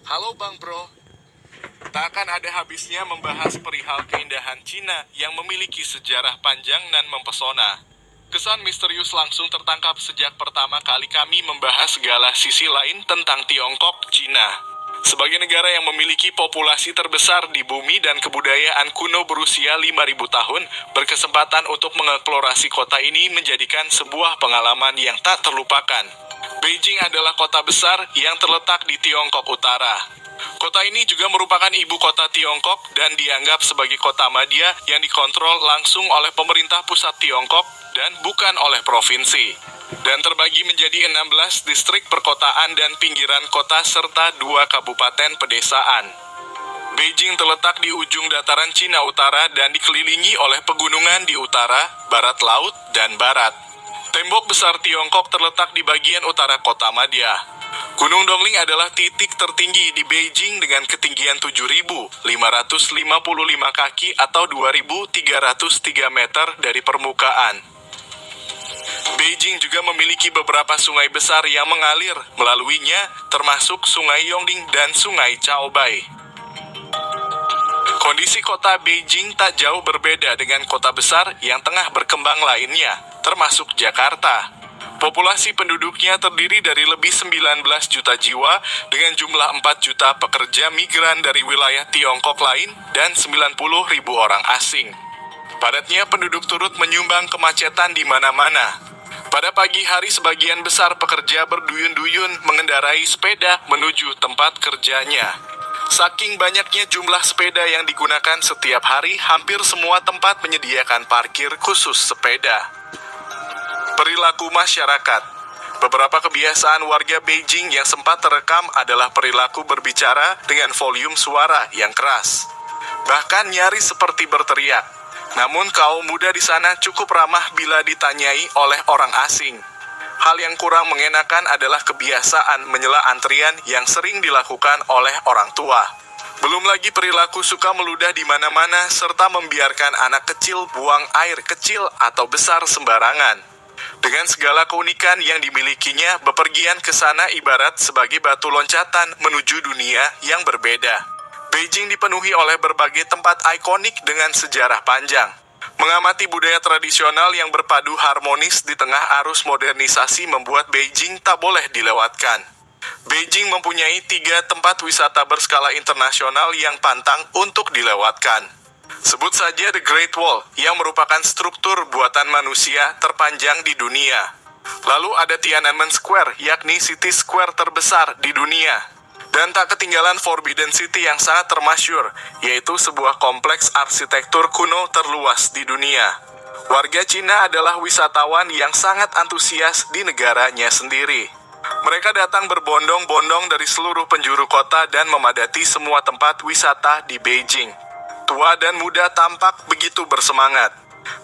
Halo Bang Bro, tak akan ada habisnya membahas perihal keindahan Cina yang memiliki sejarah panjang dan mempesona. Kesan misterius langsung tertangkap sejak pertama kali kami membahas segala sisi lain tentang Tiongkok, Cina. Sebagai negara yang memiliki populasi terbesar di bumi dan kebudayaan kuno berusia 5.000 tahun, berkesempatan untuk mengeksplorasi kota ini menjadikan sebuah pengalaman yang tak terlupakan. Beijing adalah kota besar yang terletak di Tiongkok Utara. Kota ini juga merupakan ibu kota Tiongkok dan dianggap sebagai kota madya yang dikontrol langsung oleh pemerintah pusat Tiongkok dan bukan oleh provinsi. Dan terbagi menjadi 16 distrik perkotaan dan pinggiran kota serta 2 kabupaten pedesaan. Beijing terletak di ujung dataran Cina Utara dan dikelilingi oleh pegunungan di utara, barat laut, dan barat. Tembok besar Tiongkok terletak di bagian utara kota madya. Gunung Dongling adalah titik tertinggi di Beijing dengan ketinggian 7.555 kaki atau 2.303 meter dari permukaan. Beijing juga memiliki beberapa sungai besar yang mengalir melaluinya, termasuk Sungai Yongding dan Sungai Chaobai. Kondisi kota Beijing tak jauh berbeda dengan kota besar yang tengah berkembang lainnya, termasuk Jakarta. Populasi penduduknya terdiri dari lebih 19 juta jiwa dengan jumlah 4 juta pekerja migran dari wilayah Tiongkok lain dan 90.000 orang asing. Padatnya penduduk turut menyumbang kemacetan di mana-mana. Pada pagi hari sebagian besar pekerja berduyun-duyun mengendarai sepeda menuju tempat kerjanya. Saking banyaknya jumlah sepeda yang digunakan setiap hari, hampir semua tempat menyediakan parkir khusus sepeda. Perilaku masyarakat. Beberapa kebiasaan warga Beijing yang sempat terekam adalah perilaku berbicara dengan volume suara yang keras. Bahkan nyaris seperti berteriak. Namun kaum muda di sana cukup ramah bila ditanyai oleh orang asing. Hal yang kurang mengenakan adalah kebiasaan menyela antrian yang sering dilakukan oleh orang tua. Belum lagi perilaku suka meludah di mana-mana serta membiarkan anak kecil buang air kecil atau besar sembarangan. Dengan segala keunikan yang dimilikinya, bepergian ke sana ibarat sebagai batu loncatan menuju dunia yang berbeda. Beijing dipenuhi oleh berbagai tempat ikonik dengan sejarah panjang. Mengamati budaya tradisional yang berpadu harmonis di tengah arus modernisasi membuat Beijing tak boleh dilewatkan. Beijing mempunyai 3 tempat wisata berskala internasional yang pantang untuk dilewatkan. Sebut saja The Great Wall, yang merupakan struktur buatan manusia terpanjang di dunia. Lalu ada Tiananmen Square, yakni City Square terbesar di dunia. Dan tak ketinggalan Forbidden City yang sangat termasyur, yaitu sebuah kompleks arsitektur kuno terluas di dunia. Warga Cina adalah wisatawan yang sangat antusias di negaranya sendiri. Mereka datang berbondong-bondong dari seluruh penjuru kota dan memadati semua tempat wisata di Beijing. Tua dan muda tampak begitu bersemangat.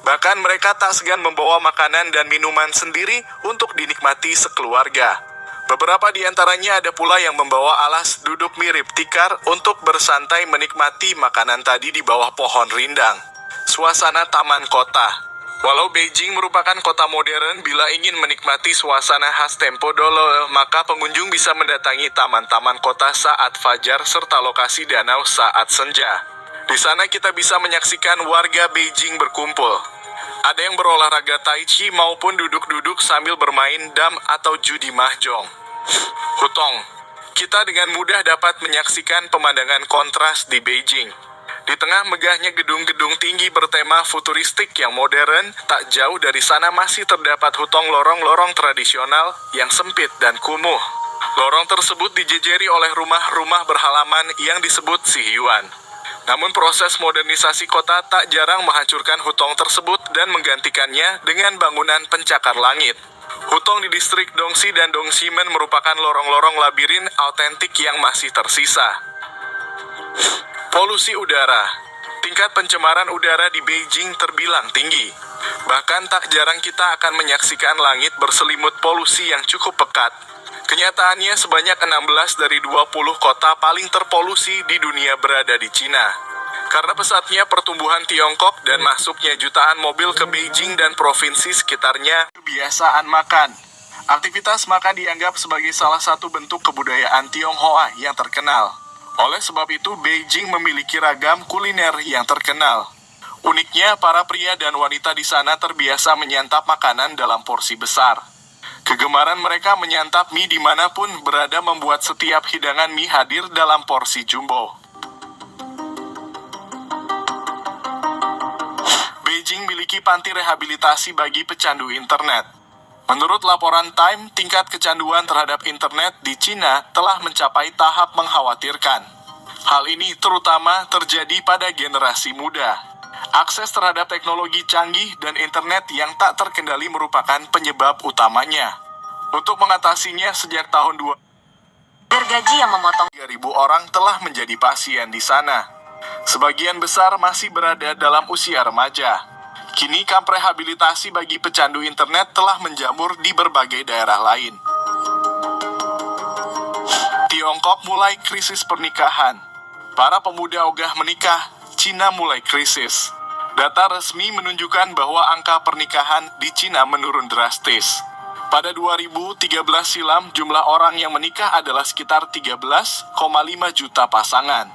Bahkan mereka tak segan membawa makanan dan minuman sendiri untuk dinikmati sekeluarga. Beberapa di antaranya ada pula yang membawa alas duduk mirip tikar untuk bersantai menikmati makanan tadi di bawah pohon rindang. Suasana taman kota. Walau Beijing merupakan kota modern, bila ingin menikmati suasana khas tempo dolo, maka pengunjung bisa mendatangi taman-taman kota saat fajar serta lokasi danau saat senja. Di sana kita bisa menyaksikan warga Beijing berkumpul. Ada yang berolahraga tai chi maupun duduk-duduk sambil bermain dam atau judi mahjong. Hutong. Kita dengan mudah dapat menyaksikan pemandangan kontras di Beijing. Di tengah megahnya gedung-gedung tinggi bertema futuristik yang modern, tak jauh dari sana masih terdapat hutong lorong-lorong tradisional yang sempit dan kumuh. Lorong tersebut dijejeri oleh rumah-rumah berhalaman yang disebut Xihiyuan. Namun proses modernisasi kota tak jarang menghancurkan hutong tersebut dan menggantikannya dengan bangunan pencakar langit. Hutong di distrik Dongxi dan Dongximen merupakan lorong-lorong labirin autentik yang masih tersisa. Polusi udara. Tingkat pencemaran udara di Beijing terbilang tinggi. Bahkan tak jarang kita akan menyaksikan langit berselimut polusi yang cukup pekat. Kenyataannya sebanyak 16 dari 20 kota paling terpolusi di dunia berada di Cina. Karena pesatnya pertumbuhan Tiongkok dan masuknya jutaan mobil ke Beijing dan provinsi sekitarnya, kebiasaan makan. Aktivitas makan dianggap sebagai salah satu bentuk kebudayaan Tionghoa yang terkenal. Oleh sebab itu, Beijing memiliki ragam kuliner yang terkenal. Uniknya, para pria dan wanita di sana terbiasa menyantap makanan dalam porsi besar. Kegemaran mereka menyantap mie dimanapun berada membuat setiap hidangan mie hadir dalam porsi jumbo. Beijing memiliki panti rehabilitasi bagi pecandu internet. Menurut laporan Time, tingkat kecanduan terhadap internet di Cina telah mencapai tahap mengkhawatirkan. Hal ini terutama terjadi pada generasi muda. Akses terhadap teknologi canggih dan internet yang tak terkendali merupakan penyebab utamanya. Untuk mengatasinya, sejak tahun 2000, gergaji yang memotong 3.000 orang telah menjadi pasien di sana. Sebagian besar masih berada dalam usia remaja. Kini kamp rehabilitasi bagi pecandu internet telah menjamur di berbagai daerah lain. Tiongkok mulai krisis pernikahan. Para pemuda ogah menikah, Cina mulai krisis. Data resmi menunjukkan bahwa angka pernikahan di Cina menurun drastis. Pada 2013 silam, jumlah orang yang menikah adalah sekitar 13,5 juta pasangan.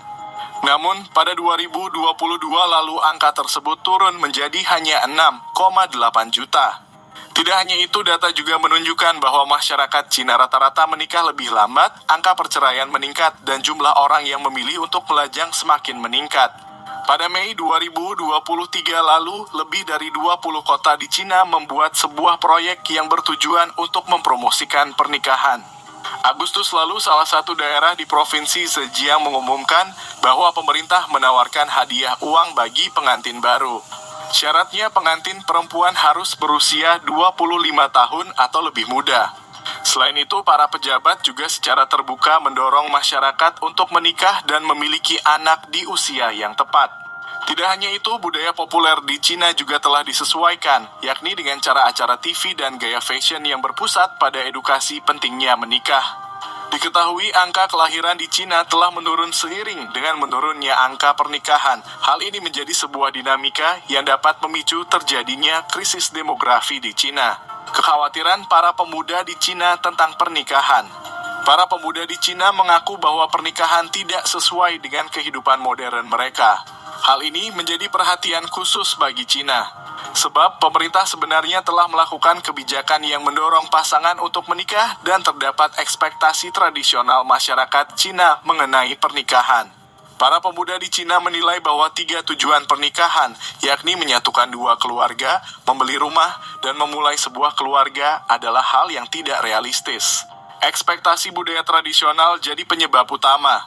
Namun, pada 2022 lalu angka tersebut turun menjadi hanya 6,8 juta. Tidak hanya itu, data juga menunjukkan bahwa masyarakat Cina rata-rata menikah lebih lambat, angka perceraian meningkat, dan jumlah orang yang memilih untuk melajang semakin meningkat. Pada Mei 2023 lalu, lebih dari 20 kota di Cina membuat sebuah proyek yang bertujuan untuk mempromosikan pernikahan. Agustus lalu, salah satu daerah di Provinsi Zhejiang mengumumkan bahwa pemerintah menawarkan hadiah uang bagi pengantin baru. Syaratnya pengantin perempuan harus berusia 25 tahun atau lebih muda. Selain itu, para pejabat juga secara terbuka mendorong masyarakat untuk menikah dan memiliki anak di usia yang tepat. Tidak hanya itu, budaya populer di Cina juga telah disesuaikan, yakni dengan cara acara TV dan gaya fashion yang berpusat pada edukasi pentingnya menikah. Diketahui angka kelahiran di Cina telah menurun seiring dengan menurunnya angka pernikahan. Hal ini menjadi sebuah dinamika yang dapat memicu terjadinya krisis demografi di Cina. Kekhawatiran para pemuda di Cina tentang pernikahan. Para pemuda di Cina mengaku bahwa pernikahan tidak sesuai dengan kehidupan modern mereka. Hal ini menjadi perhatian khusus bagi Cina, sebab pemerintah sebenarnya telah melakukan kebijakan yang mendorong pasangan untuk menikah dan terdapat ekspektasi tradisional masyarakat Cina mengenai pernikahan. Para pemuda di Cina menilai bahwa 3 tujuan pernikahan, yakni menyatukan 2 keluarga, membeli rumah, dan memulai sebuah keluarga adalah hal yang tidak realistis. Ekspektasi budaya tradisional jadi penyebab utama.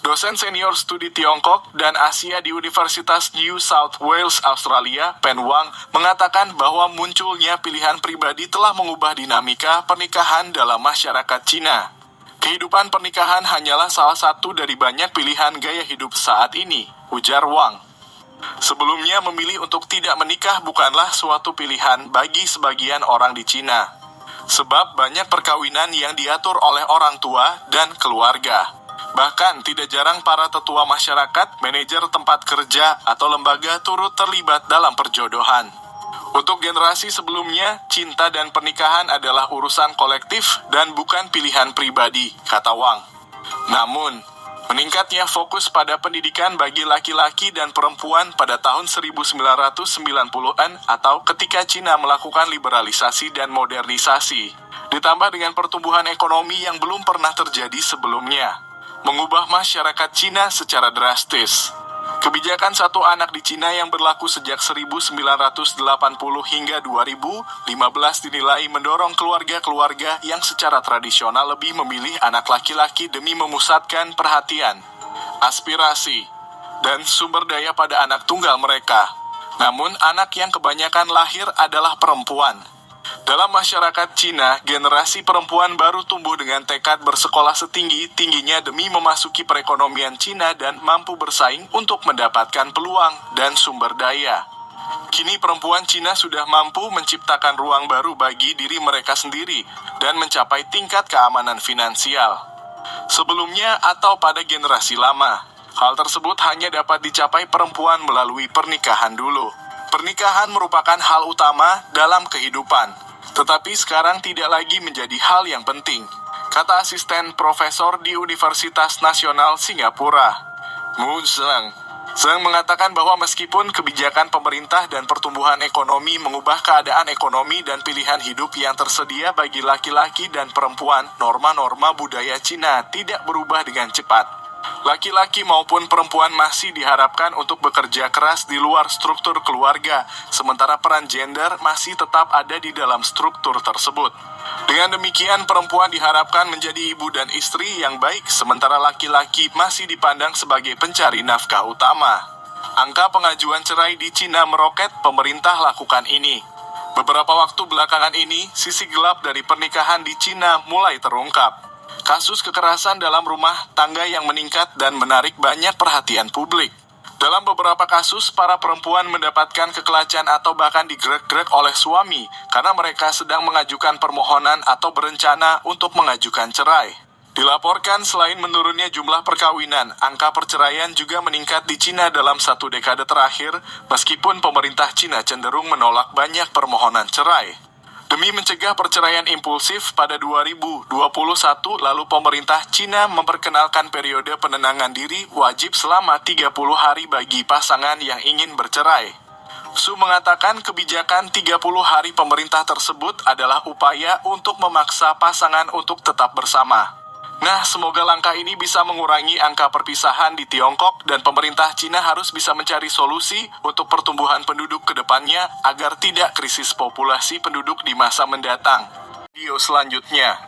Dosen senior studi Tiongkok dan Asia di Universitas New South Wales, Australia, Pen Wang, mengatakan bahwa munculnya pilihan pribadi telah mengubah dinamika pernikahan dalam masyarakat Cina. Kehidupan pernikahan hanyalah salah satu dari banyak pilihan gaya hidup saat ini, ujar Wang. Sebelumnya, memilih untuk tidak menikah bukanlah suatu pilihan bagi sebagian orang di Cina, sebab banyak perkawinan yang diatur oleh orang tua dan keluarga. Bahkan, tidak jarang para tetua masyarakat, manajer tempat kerja, atau lembaga turut terlibat dalam perjodohan. Untuk generasi sebelumnya, cinta dan pernikahan adalah urusan kolektif dan bukan pilihan pribadi, kata Wang. Namun, meningkatnya fokus pada pendidikan bagi laki-laki dan perempuan pada tahun 1990-an atau ketika Cina melakukan liberalisasi dan modernisasi, ditambah dengan pertumbuhan ekonomi yang belum pernah terjadi sebelumnya, mengubah masyarakat Cina secara drastis. Kebijakan satu anak di Cina yang berlaku sejak 1980 hingga 2015 dinilai mendorong keluarga-keluarga yang secara tradisional lebih memilih anak laki-laki demi memusatkan perhatian, aspirasi, dan sumber daya pada anak tunggal mereka. Namun, anak yang kebanyakan lahir adalah perempuan. Dalam masyarakat Cina, generasi perempuan baru tumbuh dengan tekad bersekolah setinggi-tingginya demi memasuki perekonomian Cina dan mampu bersaing untuk mendapatkan peluang dan sumber daya. Kini perempuan Cina sudah mampu menciptakan ruang baru bagi diri mereka sendiri dan mencapai tingkat keamanan finansial. Sebelumnya atau pada generasi lama, hal tersebut hanya dapat dicapai perempuan melalui pernikahan dulu. Pernikahan merupakan hal utama dalam kehidupan. Tetapi sekarang tidak lagi menjadi hal yang penting, kata asisten profesor di Universitas Nasional Singapura, Mu Zheng. Zheng mengatakan bahwa meskipun kebijakan pemerintah dan pertumbuhan ekonomi mengubah keadaan ekonomi dan pilihan hidup yang tersedia bagi laki-laki dan perempuan, norma-norma budaya Cina tidak berubah dengan cepat. Laki-laki maupun perempuan masih diharapkan untuk bekerja keras di luar struktur keluarga, sementara peran gender masih tetap ada di dalam struktur tersebut. Dengan demikian, perempuan diharapkan menjadi ibu dan istri yang baik, sementara laki-laki masih dipandang sebagai pencari nafkah utama. Angka pengajuan cerai di Cina meroket, pemerintah lakukan ini. Beberapa waktu belakangan ini, sisi gelap dari pernikahan di Cina mulai terungkap. Kasus kekerasan dalam rumah tangga yang meningkat dan menarik banyak perhatian publik. Dalam beberapa kasus, para perempuan mendapatkan kekelacan atau bahkan digrek-grek oleh suami karena mereka sedang mengajukan permohonan atau berencana untuk mengajukan cerai. Dilaporkan selain menurunnya jumlah perkawinan, angka perceraian juga meningkat di Cina dalam 1 dekade terakhir, meskipun pemerintah Cina cenderung menolak banyak permohonan cerai. Demi mencegah perceraian impulsif, pada 2021 lalu pemerintah Cina memperkenalkan periode penenangan diri wajib selama 30 hari bagi pasangan yang ingin bercerai. Su mengatakan kebijakan 30 hari pemerintah tersebut adalah upaya untuk memaksa pasangan untuk tetap bersama. Nah, semoga langkah ini bisa mengurangi angka perpisahan di Tiongkok dan pemerintah Cina harus bisa mencari solusi untuk pertumbuhan penduduk ke depannya agar tidak krisis populasi penduduk di masa mendatang. Video selanjutnya.